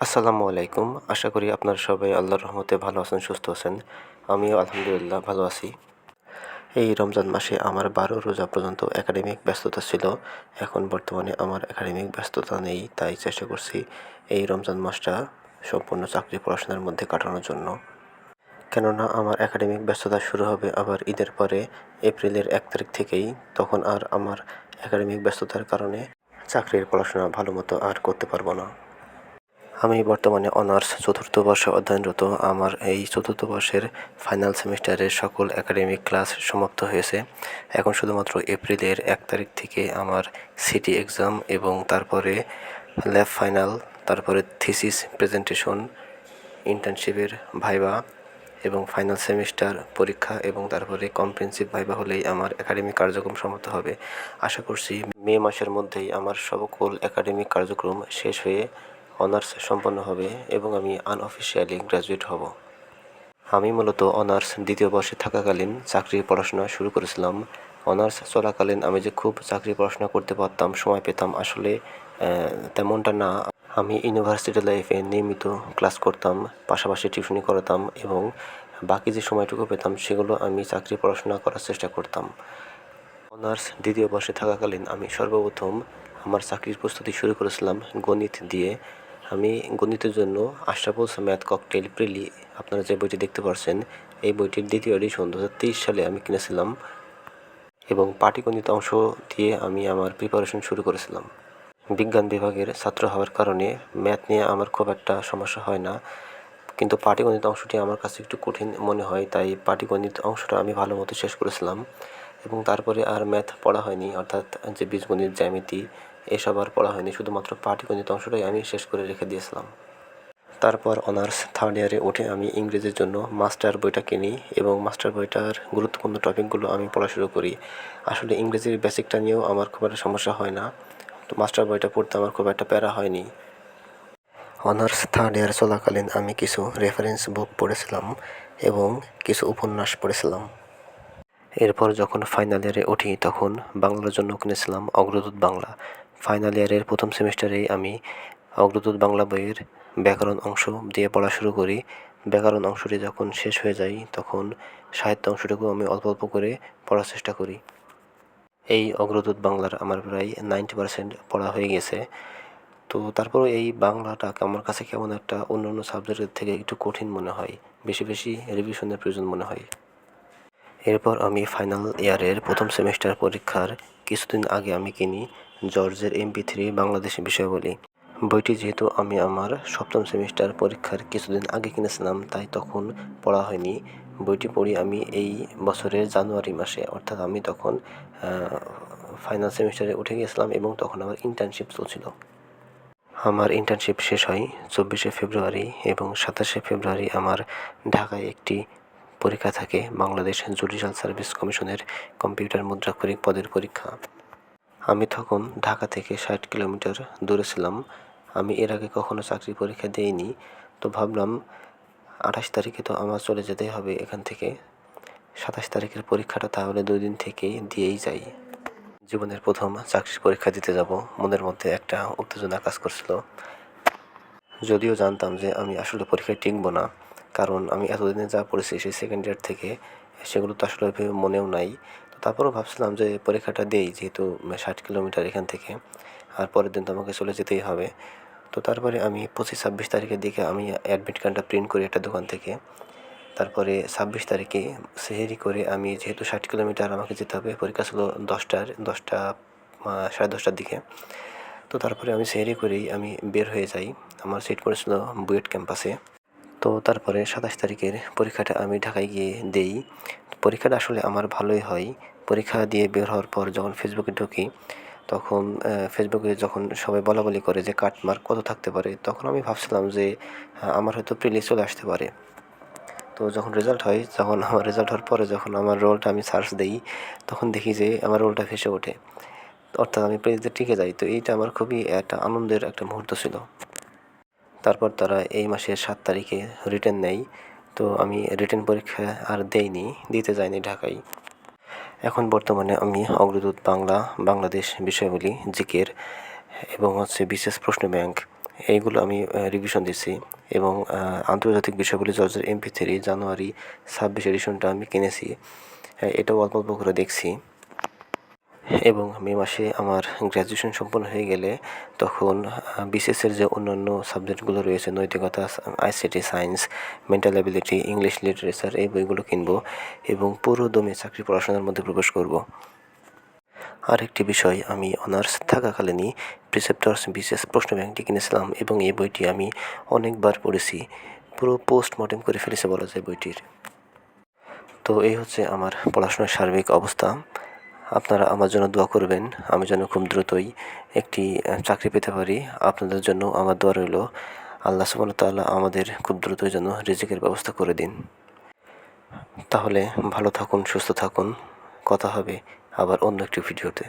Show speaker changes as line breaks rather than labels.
আসসালামু আলাইকুম। আশা করি আপনারা সবাই আল্লাহর রহমতে ভালো আছেন, সুস্থ আছেন। আমিও আলহামদুলিল্লাহ ভালো আছি। এই রমজান মাসে আমার ১২ রোজা পর্যন্ত একাডেমিক ব্যস্ততা ছিল। এখন বর্তমানে আমার একাডেমিক ব্যস্ততা নেই। তাই চেষ্টা করছি এই রমজান মাসটা সম্পূর্ণ চাকরি পড়াশোনার মধ্যে কাটানোর জন্য। কেননা আমার একাডেমিক ব্যস্ততা শুরু হবে আবার ঈদের পরে এপ্রিলের ১ তারিখ থেকেই। তখন আর আমার একাডেমিক ব্যস্ততার কারণে চাকরির পড়াশোনা ভালোমতো আর করতে পারব না। আমি বর্তমানে অনার্স চতুর্থ বর্ষে অধ্যয়নরত। আমার এই চতুর্থ বর্ষের ফাইনাল সেমিস্টারের সকল একাডেমিক ক্লাস সমাপ্ত হয়েছে। এখন শুধুমাত্র এপ্রিলের ১ তারিখ থেকে আমার সিটি এক্সাম এবং তারপরে ল্যাব ফাইনাল, তারপরে থিসিস প্রেজেন্টেশন, ইন্টার্নশিপের ভাইভা এবং ফাইনাল সেমিস্টার পরীক্ষা এবং তারপরে কম্প্রিহেনসিভ ভাইভা হলেই আমার একাডেমিক কার্যক্রম সমাপ্ত হবে। আশা করছি মে মাসের মধ্যেই আমার সকল একাডেমিক কার্যক্রম শেষ হয়ে অনার্স সম্পন্ন হবে এবং আমি আনঅফিসিয়ালি গ্র্যাজুয়েট হব। আমি মূলত অনার্স দ্বিতীয় বর্ষে থাকাকালীন চাকরির পড়াশোনা শুরু করেছিলাম। অনার্স চলাকালীন আমি যে খুব চাকরির পড়াশোনা করতে পারতাম, সময় পেতাম, আসলে তেমনটা না। আমি ইউনিভার্সিটি লাইফে নিয়মিত ক্লাস করতাম, পাশাপাশি টিউশনি করাতাম এবং বাকি যে সময়টুকু পেতাম সেগুলো আমি চাকরি পড়াশোনা করার চেষ্টা করতাম। অনার্স দ্বিতীয় বর্ষে থাকাকালীন আমি সর্বপ্রথম আমার চাকরির প্রস্তুতি শুরু করেছিলাম গণিত দিয়ে। আমি গণিতের জন্য আশরাফুলস ম্যাথ ককটেল প্রিলি, আপনারা যে বইটি দেখতে পাচ্ছেন, এই বইটির দ্বিতীয় এডিশন ২০২৩ সালে আমি কিনেছিলাম এবং পাটিগণিত অংশ দিয়ে আমি আমার প্রিপারেশন শুরু করেছিলাম। বিজ্ঞান বিভাগের ছাত্র হওয়ার কারণে ম্যাথ নিয়ে আমার খুব একটা সমস্যা হয় না, কিন্তু পাটিগণিত অংশটি আমার কাছে একটু কঠিন মনে হয়। তাই পাটিগণিত অংশটা আমি ভালো মতো শেষ করেছিলাম এবং তারপরে আর ম্যাথ পড়া হয়নি, অর্থাৎ যে বীজগণিত, জ্যামিতি এসব আর পড়া হয়নি। শুধুমাত্র পাটিগণিত অংশটাই আমি শেষ করে রেখে দিয়েছিলাম। তারপর অনার্স থার্ড ইয়ারে উঠে আমি ইংরেজির জন্য মাস্টার বইটা কিনি এবং মাস্টার বইটার গুরুত্বপূর্ণ টপিকগুলো আমি পড়া শুরু করি। আসলে ইংরেজির বেসিকটা নিয়েও আমার খুব একটা সমস্যা হয় না, তো মাস্টার বইটা পড়তে আমার খুব একটা প্যারা হয়নি। অনার্স থার্ড ইয়ার চলাকালীন আমি কিছু রেফারেন্স বুক পড়েছিলাম এবং কিছু উপন্যাস পড়েছিলাম। এরপর যখন ফাইনাল ইয়ারে উঠি তখন বাংলার জন্য কিনেছিলাম অগ্রদূত বাংলা। ফাইনাল ইয়ারের প্রথম সেমিস্টারেই আমি অগ্রদূত বাংলা বইয়ের ব্যাকরণ অংশ দিয়ে পড়া শুরু করি। ব্যাকরণ অংশটি যখন শেষ হয়ে যায় তখন সাহিত্য অংশটুকু আমি অল্প অল্প করে পড়ার চেষ্টা করি। এই অগ্রদূত বাংলার আমার প্রায় 90% পড়া হয়ে গেছে। তো তারপরেও এই বাংলাটা আমার কাছে কেমন একটা অন্যান্য সাবজেক্টের থেকে একটু কঠিন মনে হয়, বেশি বেশি রিভিশনের প্রয়োজন মনে হয়। এরপর আমি ফাইনাল ইয়ারের প্রথম সেমিস্টার পরীক্ষার কিছুদিন আগে আমি কিনি জর্জের MP3 বাংলাদেশি বিষয়াবলী। বইটি যেহেতু আমি আমার সপ্তম সেমিস্টার পরীক্ষার কিছুদিন আগে কিনেছিলাম তাই তখন পড়া হয়নি। বইটি পড়ি আমি এই বছরের জানুয়ারি মাসে, অর্থাৎ আমি তখন ফাইনাল সেমিস্টারে উঠে গিয়েছিলাম এবং তখন আমার ইন্টার্নশিপ চলছিল। আমার ইন্টার্নশিপ শেষ হয় 24শে ফেব্রুয়ারি এবং 27শে ফেব্রুয়ারি আমার ঢাকায় একটি পরীক্ষা থাকে, বাংলাদেশ জুডিশিয়াল সার্ভিস কমিশনের কম্পিউটার মুদ্রাক্ষরিক পদের পরীক্ষা। আমি তখন ঢাকা থেকে 60 কিলোমিটার দূরে ছিলাম। আমি এর আগে কখনো চাকরির পরীক্ষা দিইনি, তো ভাবলাম 28 তারিখে তো আমার চলে যেতেই হবে এখান থেকে, 27 তারিখের পরীক্ষাটা তাহলে 2 দিন থেকেই দিয়েই যাই। জীবনের প্রথম চাকরির পরীক্ষা দিতে যাব, মনের মধ্যে একটা উত্তেজনা কাজ করছিল। যদিও জানতাম যে আমি আসলে পরীক্ষায় টিকবো না, কারণ আমি এতদিনে যা পড়েছি সেই সেকেন্ড ইয়ার থেকে সেগুলো তো আসলে ভেবে মনেও নাই। তো তারপরেও ভাবছিলাম যে পরীক্ষাটা দেই, যেহেতু 60 কিলোমিটার এখান থেকে, আর পরের দিন তো আমাকে চলে যেতেই হবে। তো তারপরে আমি 25-26 তারিখের দিকে আমি অ্যাডমিট কার্ডটা প্রিন্ট করি একটা দোকান থেকে। তারপরে 26 তারিখে সেহেরি করে আমি, যেহেতু 60 কিলোমিটার আমাকে যেতে হবে, পরীক্ষা ছিল 10টা 10:30টার দিকে। তো তারপরে আমি সেহেরি করেই আমি বের হয়ে যাই। আমার সিট পড়েছিল বুয়েট ক্যাম্পাসে। তো তারপরে 27 তারিখের পরীক্ষাটা আমি ঢাকায় গিয়ে দেই। পরীক্ষাটা আসলে আমার ভালোই হয়। পরীক্ষা দিয়ে বের হওয়ার পর যখন ফেসবুকে ঢুকি তখন ফেসবুকে যখন সবাই বলাবলি করে যে কাটমার্ক কত থাকতে পারে, তখন আমি ভাবছিলাম যে আমার হয়তো প্রিলি চলে আসতে পারে। তো যখন রেজাল্ট হয়, যখন আমার রেজাল্ট হওয়ার পরে যখন আমার রোলটা আমি সার্চ দেই তখন দেখি যে আমার রোলটা ভেসে ওঠে, অর্থাৎ আমি প্রিলিতে টিকে যাই। তো এইটা আমার খুবই একটা আনন্দের একটা মুহূর্ত ছিল। তারপর তারা এই মাসের 7 তারিখে রিটেন নেয়। তো আমি রিটেন পরীক্ষা আর দেইনি, দিতে যাইনি ঢাকায়। এখন বর্তমানে আমি অগ্রদূত বাংলা, বাংলাদেশ বিষয়াবলী, জিকের এবং বিশেষ প্রশ্ন ব্যাংক এইগুলো আমি রিভিশন দিচ্ছি এবং আন্তর্জাতিক বিষয়গুলি জর্জের MP3 জানুয়ারি 26 এডিশনটা আমি কিনেছি। এটাও অল্প অল্প করে দেখছি এবং মে মাসে আমার গ্র্যাজুয়েশন সম্পন্ন হয়ে গেলে তখন BCS-এর যে অন্যান্য সাবজেক্টগুলো রয়েছে, নৈতিকতা, ICT, science, mental ability, English literature, এই বইগুলো কিনব এবং পুরো দমে চাকরি পড়াশোনার মধ্যে প্রবেশ করব। আরেকটি বিষয়, আমি অনার্স থাকাকালীনই প্রিসেপ্টরস BCS প্রশ্ন ব্যাংকটি কিনেছিলাম এবং এই বইটি আমি অনেকবার পড়েছি, পুরো পোস্টমর্টেম করে ফেলেছে বলা যায় বইটির। তো এই হচ্ছে আমার পড়াশোনার সার্বিক অবস্থা। আপনারা আমার জন্য দোয়া করবেন, আমি যেন খুব দ্রুতই একটি চাকরি পেতে পারি। আপনাদের জন্য আমার দোয়া রইল। আল্লাহ সুবহানাহু ওয়া তাআলা আমাদের খুব দ্রুতই যেন রিজিকের ব্যবস্থা করে দিন। তাহলে ভালো থাকুন, সুস্থ থাকুন, কথা হবে আবার অন্য একটি ভিডিওতে।